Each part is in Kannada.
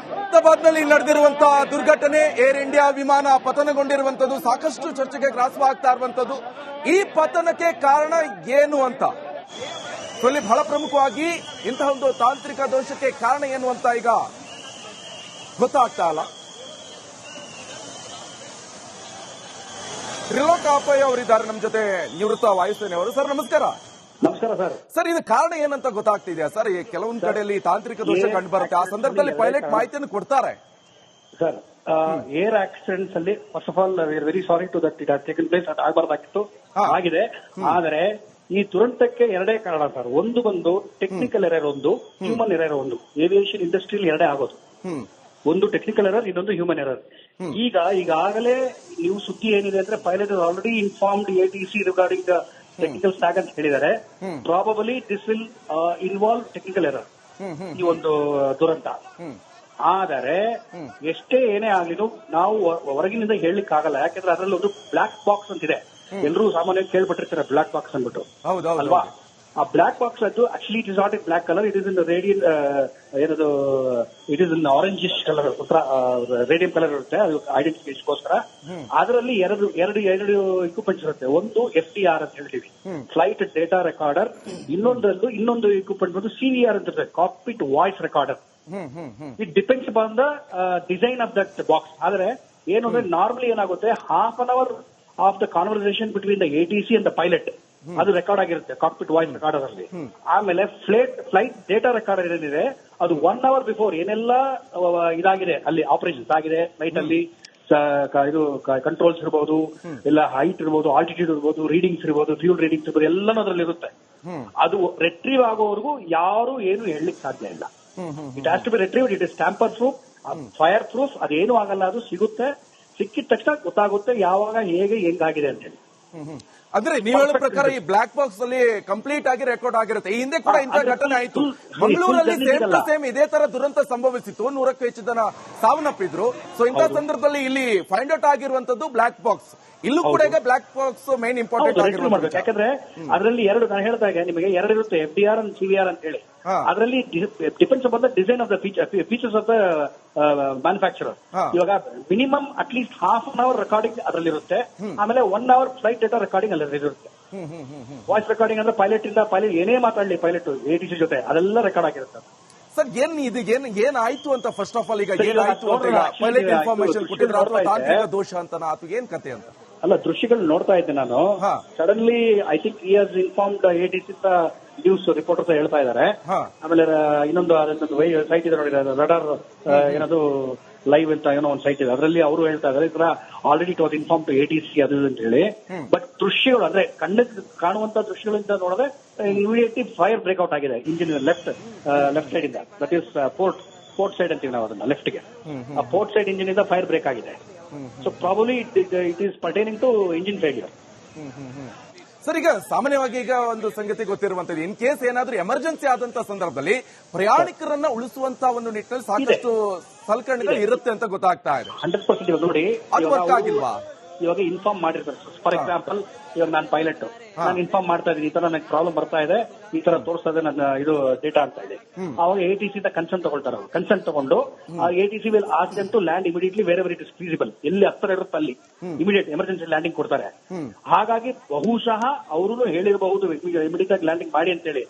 ಅಹಮದಾಬಾದ್ನಲ್ಲಿ ನಡೆದಿರುವಂತಹ ದುರ್ಘಟನೆ, ಏರ್ ಇಂಡಿಯಾ ವಿಮಾನ ಪತನಗೊಂಡಿರುವಂತದ್ದು ಸಾಕಷ್ಟು ಚರ್ಚೆಗೆ ಗ್ರಾಸವಾಗ್ತಾ ಇರುವಂತದ್ದು. ಈ ಪತನಕ್ಕೆ ಕಾರಣ ಏನು ಅಂತ ಇಲ್ಲಿ ಬಹಳ ಪ್ರಮುಖವಾಗಿ ಇಂತಹ ಒಂದು ತಾಂತ್ರಿಕ ದೋಷಕ್ಕೆ ಕಾರಣ ಏನು ಅಂತ ಈಗ ಗೊತ್ತಾಗ್ತಾ ಇಲ್ಲ. ತ್ರಿಲೋಕ್ ಆಪಯ್ಯ ಅವರಿದ್ದಾರೆ ನಮ್ಮ ಜೊತೆ, ನಿವೃತ್ತ ವಾಯುಸೇನೆಯವರು. ಸರ್ ನಮಸ್ಕಾರ. ನಮಸ್ಕಾರ ಸರ್. ಸರ್ ಇದು ಕಾರಣ ಏನಂತ ಗೊತ್ತಾಗ್ತಿದೆಯಾ ಸರ್? ಕೆಲವೊಂದು ಕಡೆಯಲ್ಲಿ ತಾಂತ್ರಿಕ ದೋಷ ಕಂಡು ಬರುತ್ತೆ, ಆ ಸಂದರ್ಭದಲ್ಲಿ ಪೈಲಟ್ ಮಾಹಿತಿಯನ್ನು ಕೊಡ್ತಾರೆ. ಸರ್, ಏರ್ ಆಕ್ಸಿಡೆಂಟ್ಸ್ ಅಲ್ಲಿ first of all very sorry to that it has taken place. ಅದು ಆಗಬಾರ್ದಾಗಿತ್ತು, ಆಗಿದೆ. ಆದರೆ ಈ ದುರಂತಕ್ಕೆ ಎರಡೇ ಕಾರಣ ಸರ್. ಒಂದು ಬಂದು ಟೆಕ್ನಿಕಲ್ ಎರರ್, ಒಂದು ಹ್ಯೂಮನ್ ಎರರ್. ಒಂದು ಏವಿಯೇಷನ್ ಇಂಡಸ್ಟ್ರಿಯಲ್ಲಿ ಎರಡೇ ಆಗೋದು, ಒಂದು ಟೆಕ್ನಿಕಲ್ ಎರರ್, ಇನ್ನೊಂದು ಹ್ಯೂಮನ್ ಎರರ್. ಈಗಾಗಲೇ ನೀವು ಸುದ್ದಿ ಏನಿದೆ ಅಂದ್ರೆ pilot already informed ATC regarding technical stack ಅಂತ ಹೇಳಿದ್ದಾರೆ. Probably this will involve technical error ಈ ಒಂದು ದುರಂತ. ಆದರೆ ಎಷ್ಟೇ ಏನೇ ಆಗ್ಲಿನೂ ನಾವು ಹೊರಗಿನಿಂದ ಹೇಳಲಿಕ್ಕೆ ಆಗಲ್ಲ. ಯಾಕಂದ್ರೆ ಅದರಲ್ಲಿ ಒಂದು ಬ್ಲಾಕ್ ಬಾಕ್ಸ್ ಅಂತಿದೆ. ಎಲ್ಲರೂ ಸಾಮಾನ್ಯವಾಗಿ ಕೇಳ್ಬಿಟ್ಟಿರ್ತಾರೆ ಬ್ಲಾಕ್ ಬಾಕ್ಸ್ ಅಂದ್ಬಿಟ್ಟು, ಅಲ್ವಾ? ಆ ಬ್ಲಾಕ್ ಬಾಕ್ಸ್ ಅದು actually it is not in black colour, it is in radium, ಏನದು, it is in orangish colour, radium colour ಇರುತ್ತೆ. ಅದು ಐಡೆಂಟಿಫಿಕೇಶನ್ಗೋಸ್ಕರ ಅದರಲ್ಲಿ ಎರಡು ಇಕ್ವಿಪ್ಮೆಂಟ್ಸ್ ಇರುತ್ತೆ. ಒಂದು FDR ಅಂತ ಹೇಳ್ತೀವಿ, ಫ್ಲೈಟ್ ಡೇಟಾ ರೆಕಾರ್ಡರ್. ಇನ್ನೊಂದು ಇಕ್ವಿಪ್ಮೆಂಟ್ ಬಂದು CVR ಅಂತ ಇರುತ್ತೆ, cockpit voice recorder. It depends upon the design of that box. ಆದ್ರೆ ಏನು ಅಂದ್ರೆ ನಾರ್ಮಲಿ ಏನಾಗುತ್ತೆ, half an hour of the conversation between the ATC and the pilot ಅದು ರೆಕಾರ್ಡ್ ಆಗಿರುತ್ತೆ ಕಾಕ್ಪಿಟ್ ವಾಯ್ಸ್ ರೆಕಾರ್ಡರ್ ಅಲ್ಲಿ. ಆಮೇಲೆ ಫ್ಲೈಟ್ ಡೇಟಾ ರೆಕಾರ್ಡರ್ ಏನಿದೆ ಅದು 1 hour ಬಿಫೋರ್ ಏನೆಲ್ಲ ಇದಾಗಿದೆ ಅಲ್ಲಿ ಆಪರೇಷನ್ಸ್ ಆಗಿದೆ ಫ್ಲೈಟ್ ಅಲ್ಲಿ, ಇದು ಕಂಟ್ರೋಲ್ಸ್ ಇರಬಹುದು, ಎಲ್ಲ ಹೈಟ್ ಇರಬಹುದು, ಆಲ್ಟಿಟ್ಯೂಡ್ ಇರಬಹುದು, ರೀಡಿಂಗ್ಸ್ ಇರಬಹುದು, ಫ್ಯೂಲ್ ರೀಡಿಂಗ್ಸ್ ಇರಬಹುದು, ಎಲ್ಲನೂ ಅದರಲ್ಲಿ ಇರುತ್ತೆ. ಅದು ರಿಟ್ರೀವ್ ಆಗೋವರೆಗೂ ಯಾರು ಏನು ಹೇಳಲಿಕ್ಕೆ ಸಾಧ್ಯ ಇಲ್ಲ. It has to be retrieved. It is tamper proof, fire proof. ಅದೇನು ಆಗಲ್ಲ, ಅದು ಸಿಗುತ್ತೆ. ಸಿಕ್ಕಿದ ತಕ್ಷಣ ಗೊತ್ತಾಗುತ್ತೆ ಯಾವಾಗ ಹೇಗೆ ಹೆಂಗಾಗಿದೆ ಅಂತ ಹೇಳಿ. ಅಂದ್ರೆ ನೀವು ಹೇಳೋ ಪ್ರಕಾರ ಈ ಬ್ಲಾಕ್ ಬಾಕ್ಸ್ ಅಲ್ಲಿ ಕಂಪ್ಲೀಟ್ ಆಗಿ ರೆಕಾರ್ಡ್ ಆಗಿರುತ್ತೆ. ಈ ಹಿಂದೆ ಕೂಡ ಇಂತಹ ಘಟನೆ ಆಯಿತು ಮಂಗಳೂರಲ್ಲಿ, ಸೇಮ್ ಟು ಸೇಮ್ ಇದೇ ತರ ದುರಂತ ಸಂಭವಿಸಿತ್ತು. 100ಕ್ಕೂ ಹೆಚ್ಚು ಜನ ಸಾವನ್ನಪ್ಪಿದ್ರು. ಸೊ ಇಂತಹ ಸಂದರ್ಭದಲ್ಲಿ ಇಲ್ಲಿ ಫೈಂಡ್ ಔಟ್ ಆಗಿರುವಂತದ್ದು ಬ್ಲಾಕ್ ಬಾಕ್ಸ್. ಇಲ್ಲೂ ಕೂಡ ಈಗ ಬ್ಲಾಕ್ ಬಾಕ್ಸ್ ಮೇನ್ ಇಂಪಾರ್ಟೆಂಟ್ ಆಗಿರುತ್ತೆ. ಯಾಕಂದ್ರೆ ಅದರಲ್ಲಿ ನಾನು ಹೇಳಿದಾಗ ನಿಮಗೆ ಎರಡು ಇರುತ್ತೆ, FDR ಅಂಡ್ CVR ಅಂತ ಹೇಳಿ. ಅದರಲ್ಲಿ depends upon the design of the features of the manufacturer. ಇವಾಗ minimum at least half an hour recording ಅದರಲ್ಲಿ ಇರುತ್ತೆ. ಆಮೇಲೆ 1 hour ಫ್ಲೈಟ್ ಡೇಟಾ ರೆಕಾರ್ಡಿಂಗ್ ಅಲ್ಲಿ ಇರುತ್ತೆ. ವಾಯ್ಸ್ ರೆಕಾರ್ಡಿಂಗ್ ಅಂದ್ರೆ ಪೈಲಟ್ ಏನೇ ಮಾತಾಡಲಿ ಪೈಲಟ್ ATC ಜೊತೆ ಅದೆಲ್ಲ ರೆಕಾರ್ಡ್ ಆಗಿರುತ್ತೆ. ಸರ್ ಏನಾಯ್ತು ಅಂತ ಫಸ್ಟ್ ಆಫ್ ಆಲ್ ಈಗ ಏನಾಯ್ತು ಅಂತ ಪೈಲಟ್ ಇನ್ಫಾರ್ಮೇಶನ್ ಕೊಟ್ಟಿದ್ರೆ ಅಥವಾ ತಾಂತ್ರಿಕ ದೋಷ ಅಂತನಾ ಅಥವಾ ಏನ್ ಕತೆ ಅಂತ? ಅಲ್ಲ, ದೃಶ್ಯಗಳು ನೋಡ್ತಾ ಇದ್ದೆ ನಾನು. Suddenly I think he has informed ATC news reporters ಹೇಳ್ತಾ ಇದ್ದಾರೆ. ಆಮೇಲೆ ಇನ್ನೊಂದು ಸೈಟ್ ಇದೆ ನೋಡಿ, ರಡಾರ್ ಏನದು ಲೈವ್ ಅಂತ ಏನೋ ಒಂದು ಸೈಟ್ ಇದೆ, ಅದರಲ್ಲಿ ಅವರು ಹೇಳ್ತಾ ಇದ್ದಾರೆ ಈ ತರ already it was inform to ATC ಅದು ಅಂತ ಹೇಳಿ. ಬಟ್ ದೃಶ್ಯಗಳು ಅಂದ್ರೆ ಕಣ್ಣಿಗೆ ಕಾಣುವಂತ ದೃಶ್ಯಗಳಿಂದ ನೋಡಿದ್ರೆ ಇಮಿಡಿಯೇಟ್ಲಿ ಫೈರ್ ಬ್ರೇಕ್ಔಟ್ ಆಗಿದೆ ಇಂಜಿನ್ ಲೆಫ್ಟ್ ಸೈಡ್ ಇಂದ. ದಟ್ ಈಸ್ ಪೋರ್ಟ್ ಸೈಡ್ ಅಂತೀವಿ ನಾವು ಅದನ್ನ, ಲೆಫ್ಟ್ ಗೆ. ಆ ಪೋರ್ಟ್ ಸೈಡ್ ಇಂಜಿನ್ ಇಂದ ಫೈರ್ ಬ್ರೇಕ್ ಆಗಿದೆ. So probably it is pertaining to engine side. Sir, ಈಗ ಸಾಮಾನ್ಯವಾಗಿ ಈಗ ಒಂದು ಸಂಗತಿ ಗೊತ್ತಿರುವಂತದ್ದು, ಇನ್ ಕೇಸ್ ಏನಾದ್ರೂ ಎಮರ್ಜೆನ್ಸಿ ಆದಂತ ಸಂದರ್ಭದಲ್ಲಿ ಪ್ರಯಾಣಿಕರನ್ನ ಉಳಿಸುವಂತ ಒಂದು ನಿಟ್ಟಿನಲ್ಲಿ ಸಾಕಷ್ಟು ಸಲಕರಣೆಗಳು ಇರುತ್ತೆ ಅಂತ ಗೊತ್ತಾಗ್ತಾ ಇದೆ. 100% ನೋಡಿ, ಅದು ವರ್ಕ್ ಆಗಿಲ್ವಾ? ಇವಾಗ ಇನ್ಫಾರ್ಮ್ ಮಾಡಿರ್ತಾರೆ. ಫಾರ್ ಎಕ್ಸಾಂಪಲ್, ಇವಾಗ ನಾನು ಪೈಲಟ್, ನಾನು ಇನ್ಫಾರ್ಮ್ ಮಾಡ್ತಾ ಇದ್ದೀನಿ ಈ ತರ ನನಗೆ ಪ್ರಾಬ್ಲಮ್ ಬರ್ತಾ ಇದೆ, ಈ ತರ ತೋರಿಸ್ತಾ ಇದೆ ನನ್ನ ಇದು ಡೇಟಾ ಅಂತ ಹೇಳಿ. ಅವಾಗ ATC ಕನ್ಸರ್ನ್ ತಗೊಳ್ತಾರೆ. ಕನ್ಸರ್ನ್ ತಗೊಂಡು ATC will ask them to land immediately wherever it is feasible. ಎಲ್ಲಿ ಹತ್ತಿರ ಇರುತ್ತೆ ಅಲ್ಲಿ ಇಮಿಡಿಯೇಟ್ ಎಮರ್ಜೆನ್ಸಿ ಲ್ಯಾಂಡಿಂಗ್ ಕೊಡ್ತಾರೆ. ಹಾಗಾಗಿ ಬಹುಶಃ ಅವರು ಹೇಳಿರಬಹುದು ಇಮಿಡಿಯೇಟ್ ಆಗಿ ಲ್ಯಾಂಡಿಂಗ್ ಮಾಡಿ ಅಂತ ಹೇಳಿ.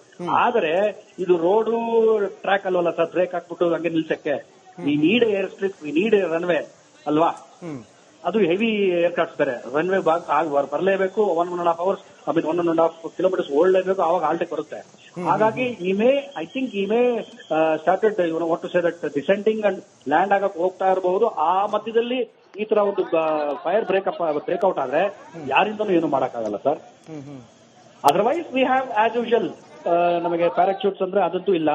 ಆದರೆ ಇದು ರೋಡು ಟ್ರ್ಯಾಕ್ ಅಲ್ವಲ್ಲ ಸರ್, ಬ್ರೇಕ್ ಹಾಕ್ಬಿಟ್ಟು ಹಂಗೆ ನಿಲ್ಸಕ್ಕೆ. We need air strip, we need runway ಅಲ್ವಾ? ಅದು ಹೆವಿ ಏರ್ಕ್ರಾಫ್ಟ್ಸ್ ಬೇರೆ. ರನ್ವೇ ಬರಲೇಬೇಕು. 1.5 hours, 1.5 kilometers ಓಡಲೇಬೇಕು, ಆವಾಗ ಆಲ್ಟೆಕ್ ಬರುತ್ತೆ. ಹಾಗಾಗಿ I think started what to say that descending and land ಆಗಕ್ಕೆ ಹೋಗ್ತಾ ಇರಬಹುದು. ಆ ಮಧ್ಯದಲ್ಲಿ ಈ ತರ ಒಂದು ಫೈರ್ ಬ್ರೇಕ್ಔಟ್ ಆದ್ರೆ ಯಾರಿಂದನೂ ಏನು ಮಾಡಕ್ಕಾಗಲ್ಲ sir. Otherwise we have as usual ನಮಗೆ ಪ್ಯಾರಾಚೂಟ್ಸ್ ಅಂದ್ರೆ ಅದಂತೂ ಇಲ್ಲ.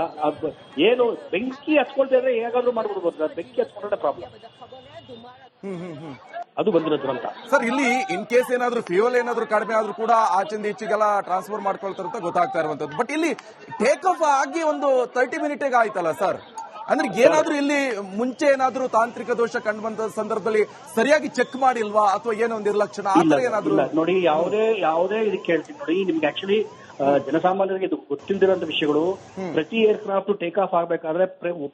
ಏನು ಬೆಂಕಿ ಹಚ್ಕೊಳ್ತಾ ಇದ್ರೆ ಹೇಗಾದ್ರೂ ಮಾಡ್ಬಿಡ್ಬೋದು ಸರ್. ಬೆಂಕಿ ಹಚ್ಕೊಂಡ್ರೆ ಪ್ರಾಬ್ಲಮ್. ಅದು ಬಂದಿರೋ ದುರಂತ. ಸರ್ ಇಲ್ಲಿ ಇನ್ ಕೇಸ್ ಏನಾದ್ರು ಫ್ಯೂಯಲ್ ಏನಾದ್ರು ಕಡಿಮೆ ಆದ್ರೂ ಕೂಡ ಆಚಿಂದ ಈಚೆಗೆಲ್ಲ ಟ್ರಾನ್ಸ್ಫರ್ ಮಾಡ್ಕೊಳ್ತಾರೆ ಅಂತ ಗೊತ್ತಾಗ್ತಾ ಇರುವಂತದ್ದು. ಬಟ್ ಇಲ್ಲಿ ಟೇಕ್ ಆಫ್ ಆಗಿ ಒಂದು 30 ಮಿನಿಟ್ ಆಯ್ತಲ್ಲ ಸರ್, ಅಂದ್ರೆ ಏನಾದ್ರೂ ಇಲ್ಲಿ ಮುಂಚೆ ಏನಾದ್ರೂ ತಾಂತ್ರಿಕ ದೋಷ ಕಂಡು ಬಂದ ಸಂದರ್ಭದಲ್ಲಿ ಸರಿಯಾಗಿ ಚೆಕ್ ಮಾಡಿಲ್ವಾ ಅಥವಾ ಏನೋ ಒಂದು ನಿರ್ಲಕ್ಷಣ ಆತರ ಏನಾದ್ರು? ನೋಡಿ, ಯಾವುದೇ ಇದಕ್ಕೆ ಹೇಳ್ತೀನಿ ನೋಡಿ, ನಿಮ್ಗೆ ಆಕ್ಚುಲಿ ಜನಸಾಮಾನ್ಯರಿಗೆ ಇದು ಗೊತ್ತಿಲ್ದಿರೋಂಥ ವಿಷಯಗಳು. ಪ್ರತಿ ಏರ್ಕ್ರಾಫ್ಟ್ ಟೇಕ್ ಆಫ್ ಆಗ್ಬೇಕಾದ್ರೆ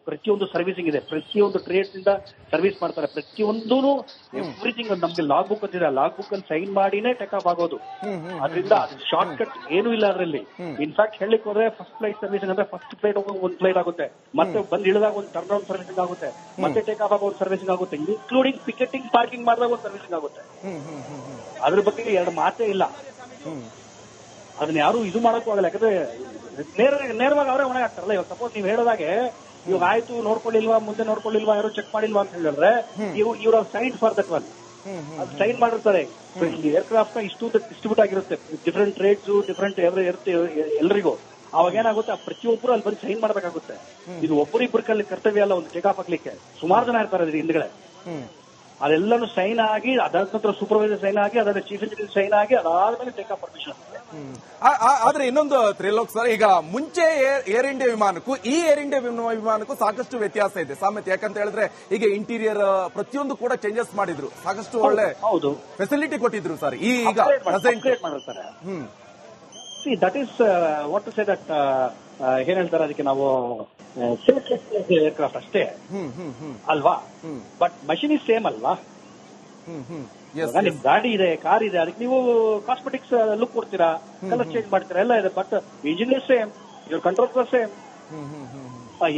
ಪ್ರತಿಯೊಂದು ಸರ್ವಿಸಿಂಗ್ ಇದೆ, ಪ್ರತಿಯೊಂದು ಟ್ರೇಡ್ಸ್ ಇಂದ ಸರ್ವಿಸ್ ಮಾಡ್ತಾರೆ, ಪ್ರತಿಯೊಂದೂ ಎವ್ರಿಥಿಂಗ್ ನಮ್ಗೆ ಲಾಗ್ ಬುಕ್ ಅಂತಿದೆ, ಲಾಗ್ ಬುಕ್ ಅನ್ನು ಸೈನ್ ಮಾಡಿನೇ ಟೇಕ್ ಆಫ್ ಆಗೋದು. ಅದರಿಂದ ಶಾರ್ಟ್ ಕಟ್ ಏನೂ ಇಲ್ಲ ಅದರಲ್ಲಿ. ಇನ್ಫ್ಯಾಕ್ಟ್ ಹೇಳಲಿಕ್ಕೆ ಹೋದ್ರೆ ಫಸ್ಟ್ ಫ್ಲೈಟ್ ಸರ್ವಿಸಿಂಗ್ ಅಂದ್ರೆ ಫಸ್ಟ್ ಫ್ಲೈಟ್ ಹೋಗೋ ಒಂದು ಫ್ಲೈಟ್ ಆಗುತ್ತೆ, ಮತ್ತೆ ಬಂದು ಇಳಿದಾಗ ಒಂದು ಟರ್ನ್ ರೌಂಡ್ ಸರ್ವಿಸಿಂಗ್ ಆಗುತ್ತೆ, ಮತ್ತೆ ಟೇಕ್ ಆಫ್ ಆಗೋ ಒಂದು ಸರ್ವಿಸಿಂಗ್ ಆಗುತ್ತೆ, ಇನ್ಕ್ಲೂಡಿಂಗ್ ಟಿಕೆಟಿಂಗ್ ಪಾರ್ಕಿಂಗ್ ಮಾಡಿದಾಗ ಒಂದು ಸರ್ವಿಸಿಂಗ್ ಆಗುತ್ತೆ. ಅದ್ರ ಬಗ್ಗೆ ಎರಡು ಮಾತೇ ಇಲ್ಲ. ಅದನ್ನ ಯಾರು ಇದು ಮಾಡೋಕ್ಕೂ ಆಗಲ್ಲ, ಯಾಕಂದ್ರೆ ನೇರವಾಗಿ ಅವರೇ ಹೊಣೆ ಆಗ್ತಾರಲ್ಲ. ಇವಾಗ ಸಪೋಸ್ ನೀವು ಹೇಳೋದಾಗೆ ಇವಾಗ ಆಯ್ತು ನೋಡ್ಕೊಳ್ಳಿಲ್ವಾ, ಮುಂದೆ ನೋಡ್ಕೊಳ್ಳಿಲ್ವಾ, ಯಾರು ಚೆಕ್ ಮಾಡಿಲ್ವಾ ಅಂತ ಹೇಳಿದ್ರೆ ಇವ್ರ ಸೈನ್ ಫಾರ್ ದಟ್ ಒನ್ ಅದು ಸೈನ್ ಮಾಡಿರ್ತಾರೆ. ಏರ್ಕ್ರಾಫ್ಟ್ ಇಷ್ಟು ಡಿಸ್ಟ್ರಿಬ್ಯೂಟ್ ಆಗಿರುತ್ತೆ, ಡಿಫ್ರೆಂಟ್ ಟ್ರೇಡ್ಸ್ ಡಿಫ್ರೆಂಟ್ ಎಲ್ಲರಿಗೂ. ಅವಾಗ ಏನಾಗುತ್ತೆ, ಪ್ರತಿಯೊಬ್ಬರು ಅಲ್ಲಿ ಬಂದು ಸೈನ್ ಮಾಡಬೇಕಾಗುತ್ತೆ. ಇದು ಒಬ್ಬರಿಬ್ಬರ ಕರ್ತವ್ಯ ಅಲ್ಲ ಒಂದು ಟೇಕ್ ಆಫ್ ಆಗ್ಲಿಕ್ಕೆ, ಸುಮಾರು ಜನ ಇರ್ತಾರೆ ಹಿಂದ್ಗಡೆ. ಅದೆಲ್ಲಾನು ಸೈನ್ ಆಗಿ, ಅದಾದ ನಂತರ ಸೂಪರ್ವೈಸರ್ ಸೈನ್ ಆಗಿ, ಅದಾದ ಚೀಫ್ ಇಂಜಿನಿಯರ್ ಸೈನ್ ಆಗಿ, ಅದಾದ್ಮೇಲೆ ಟೇಕ್ ಆಫ್ ಪರ್ಮಿಷನ್. ಆದ್ರೆ ಇನ್ನೊಂದು ತ್ರಿಲೋಕ್ ಸರ್, ಈಗ ಮುಂಚೆ ಏರ್ ಇಂಡಿಯಾ ವಿಮಾನಕ್ಕೂ ಈ ಏರ್ ಇಂಡಿಯಾ ವಿಮಾನಕ್ಕೂ ಸಾಕಷ್ಟು ವ್ಯತ್ಯಾಸ ಇದೆ ಸಾಮ್ಯತೆ. ಯಾಕಂತ ಹೇಳಿದ್ರೆ ಈಗ ಇಂಟೀರಿಯರ್ ಪ್ರತಿಯೊಂದು ಕೂಡ ಚೇಂಜಸ್ ಮಾಡಿದ್ರು, ಸಾಕಷ್ಟು ಒಳ್ಳೆ ಫೆಸಿಲಿಟಿ ಕೊಟ್ಟಿದ್ರು ಸರ್. ಈಗ ಮಾಡಿರ್ತಾರೆ. That is what to say that ಏನ್ ಹೇಳ್ತಾರೆ ಅದಕ್ಕೆ ನಾವು ಏರ್ಕ್ರಾಫ್ಟ್ ಅಷ್ಟೇ ಅಲ್ವಾ, ಬಟ್ ಮಷಿನ್ ಇಸ್ ಸೇಮ್ ಅಲ್ವಾ. ನಿಮ್ ಗಾಡಿ ಇದೆ, ಕಾರ್ ಇದೆ, ಅದಕ್ಕೆ ನೀವು ಕಾಸ್ಮೆಟಿಕ್ಸ್ ಲುಕ್ ಕೊಡ್ತೀರಾ, ಕಲರ್ ಚೇಂಜ್ ಮಾಡ್ತೀರಾ, ಎಲ್ಲ ಇದೆ. But engine is same, your control same.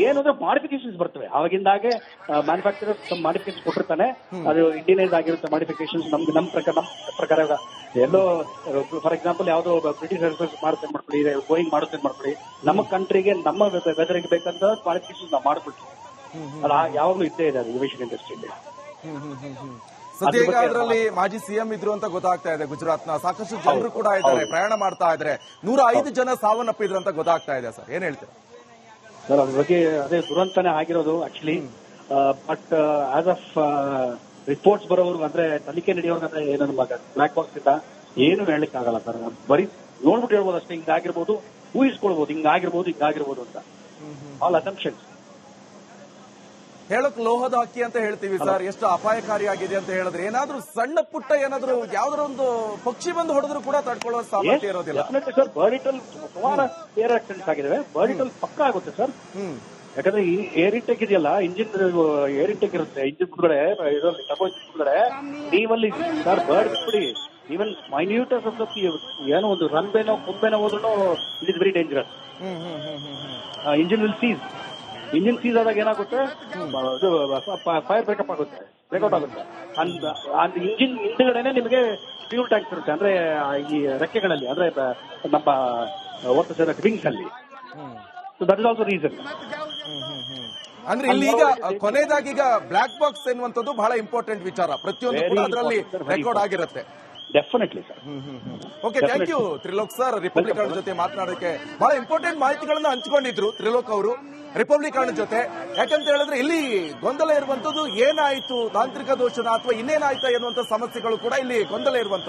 ಏನಂದ್ರೆ ಮಾಡಿಫಿಕೇಶನ್ಸ್ ಬರ್ತವೆ ಅವಾಗಿಂದಾಗೆ. ಮ್ಯಾನುಫ್ಯಾಕ್ಚರರ್ some ಮಾಡಿಫಿಕೇಶನ್ ಕೊಟ್ಟಿರ್ತಾನೆ, ಅದು ಇಂಡಿಯನೈಸ್ ಆಗಿರುತ್ತೆ ಮಾಡಿಫಿಕೇಶನ್ಸ್. ನಮ್ಮ ಪ್ರಕಾರ ಎಲ್ಲೋ ಫಾರ್ ಎಕ್ಸಾಂಪಲ್ ಯಾವ್ದೋ ಬ್ರಿಟಿಷ್ ಏರ್ಫೋರ್ಸ್ ಮಾಡುತ್ತೆ ಮಾಡ್ಕೊಳ್ಳಿ, ಗೋಯಿಂಗ್ ಮಾಡುತ್ತೆ ಮಾಡ್ಕೊಳ್ಳಿ, ನಮ್ಮ ಕಂಟ್ರಿಗೆ ನಮ್ಮ ವೆದರ್ಗೆ ಬೇಕಂತ ಮಾಡಿಫಿಕೇಶನ್ ನಾವು ಮಾಡ್ಕೊಳ್ತೀವಿ. ಅದು ಯಾವಾಗ್ಲೂ ಇದ್ದೇ ಇದೆ ಅದು ಏವಿಯೇಷನ್ ಇಂಡಸ್ಟ್ರಿಯಲ್ಲಿ. ಸದ್ಯ ಅದರಲ್ಲಿ ಮಾಜಿ ಸಿಎಂ ಇದ್ರು ಅಂತ ಗೊತ್ತಾಗ್ತಾ ಇದೆ. ಗುಜರಾತ್ನ ಸಾಕಷ್ಟು ಜನರು ಕೂಡ ಇದ್ದಾರೆ, ಪ್ರಯಾಣ ಮಾಡ್ತಾ ಇದ್ದಾರೆ. 105 ಜನ ಸಾವನ್ನಪ್ಪಿದ್ರು ಅಂತ ಗೊತ್ತಾಗ್ತಾ ಇದೆ ಸರ್, ಏನ್ ಹೇಳ್ತೀರಾ ಸರ್? ಅದ್ರ ಬಗ್ಗೆ ಅದೇ ದುರಂತನೇ ಆಗಿರೋದು actually. But as of reports ಬರೋರ್ಗು ಅಂದ್ರೆ ತನಿಖೆ ನಡೆಯೋರ್ಗಂದ್ರೆ ಏನನ್ನು ಬ್ಲಾಕ್ ಬಾಕ್ಸ್ ಇಂದ ಏನು ಹೇಳಲಿಕ್ಕೆ ಆಗಲ್ಲ ಸರ್. ಬರೀ ನೋಡ್ಬಿಟ್ಟು ಹೇಳ್ಬೋದು ಅಷ್ಟೇ, ಹಿಂಗಾಗಿರ್ಬೋದು, ಊಹಿಸ್ಕೊಳ್ಬಹುದು, ಹಿಂಗಾಗಿರ್ಬೋದು ಅಂತ. All assumptions. ಹೇಳಕ್ ಲೋಹದ ಹಕ್ಕಿ ಅಂತ ಹೇಳ್ತೀವಿ ಸರ್, ಎಷ್ಟು ಅಪಾಯಕಾರಿಯಾಗಿದೆ ಅಂತ ಹೇಳಿದ್ರೆ. ಏನಾದ್ರೂ ಸಣ್ಣ ಪುಟ್ಟ ಏನಾದ್ರೂ ಯಾವ್ದಾದ್ರು ಒಂದು ಪಕ್ಷಿ ಬಂದು ಹೊಡೆದ್ರು ಕೂಡ ತಡ್ಕೊಳ್ಳೋ ಸಾಮರ್ಥ್ಯ ಇರೋದಿಲ್ಲ ಸರ್. ಬರ್ಡಿಟಲ್ ಸುಮಾರು ಏರ್ ಆಕ್ಸಿಡೆಂಟ್ಸ್ ಆಗಿದಾವೆ, ಬರ್ಡಿಟಲ್ ಪಕ್ಕ ಆಗುತ್ತೆ ಸರ್. ಯಾಕಂದ್ರೆ ಈ ಏರ್ ಇಂಟೆಕ್ ಇದೆಯಲ್ಲ, ಇಂಜಿನ್ ಏರ್ ಇಂಟೆಕ್ ಇರುತ್ತೆ, ಇಂಜಿನ್ ಮುಂದ್ಗಡೆ ಮುಂದ್ಗಡೆ ನೀವಲ್ಲಿ ಸರ್ ಬರ್ಡ್ ಬಿಟ್ಬಿಡಿ, ಈವನ್ ಮೈನ್ಯೂಟಸ್ ಏನೋ ಒಂದು ರನ್ವೇನೋ ಕುಂಬೇನೋ ಹೋದ್ರೂ it is very dangerous. Engine will seize. Engine seize ಆದಾಗ ಏನಾಗುತ್ತೆ, ಫೈರ್ ಬ್ರೇಕೌಟ್ ಆಗುತ್ತೆ. ಅಂಡ್ ಇಂಜಿನ್ ಹಿಂದ್ಗಡೆನೆ ನಿಮಗೆ ಫ್ಯೂಲ್ ಟ್ಯಾಂಕ್ಸ್ ಇರುತ್ತೆ, ಅಂದ್ರೆ ಈ ರೆಕ್ಕೆಗಳಲ್ಲಿ, ಅಂದ್ರೆ ನಮ್ಮ ವಿಂಗ್ಸ್ ಅಲ್ಲಿ. That is also reason. ಅಂದ್ರೆ ಇಲ್ಲಿ ಈಗ ಕೊನೆಯದಾಗಿ ಈಗ ಬ್ಲಾಕ್ ಬಾಕ್ಸ್ ಎನ್ನುವಂಥದ್ದು ಬಹಳ ಇಂಪಾರ್ಟೆಂಟ್ ವಿಚಾರ, ಪ್ರತಿಯೊಂದು ಕೂಡ ಅದರಲ್ಲಿ ರೆಕಾರ್ಡ್ ಆಗಿರುತ್ತೆ. Definitely sir. Okay, thank you Trilok sir. Republic ಅವರ ಜೊತೆ ಮಾತನಾಡೋಕೆ ಬಹಳ ಇಂಪಾರ್ಟೆಂಟ್ ಮಾಹಿತಿಗಳನ್ನ ಹಂಚಿಕೊಂಡಿದ್ರು ತ್ರಿಲೋಕ್ ಅವರು ರಿಪಬ್ಲಿಕ್ ಅವರ ಜೊತೆ. ಯಾಕಂತ ಹೇಳಿದ್ರೆ ಇಲ್ಲಿ ಗೊಂದಲ ಇರುವಂತದ್ದು, ಏನಾಯ್ತು, ತಾಂತ್ರಿಕ ದೋಷನ ಅಥವಾ ಇನ್ನೇನಾಯ್ತಾ ಎನ್ನುವಂತ ಸಮಸ್ಯೆಗಳು ಕೂಡ ಇಲ್ಲಿ ಗೊಂದಲ ಇರುವಂತದ್ದು.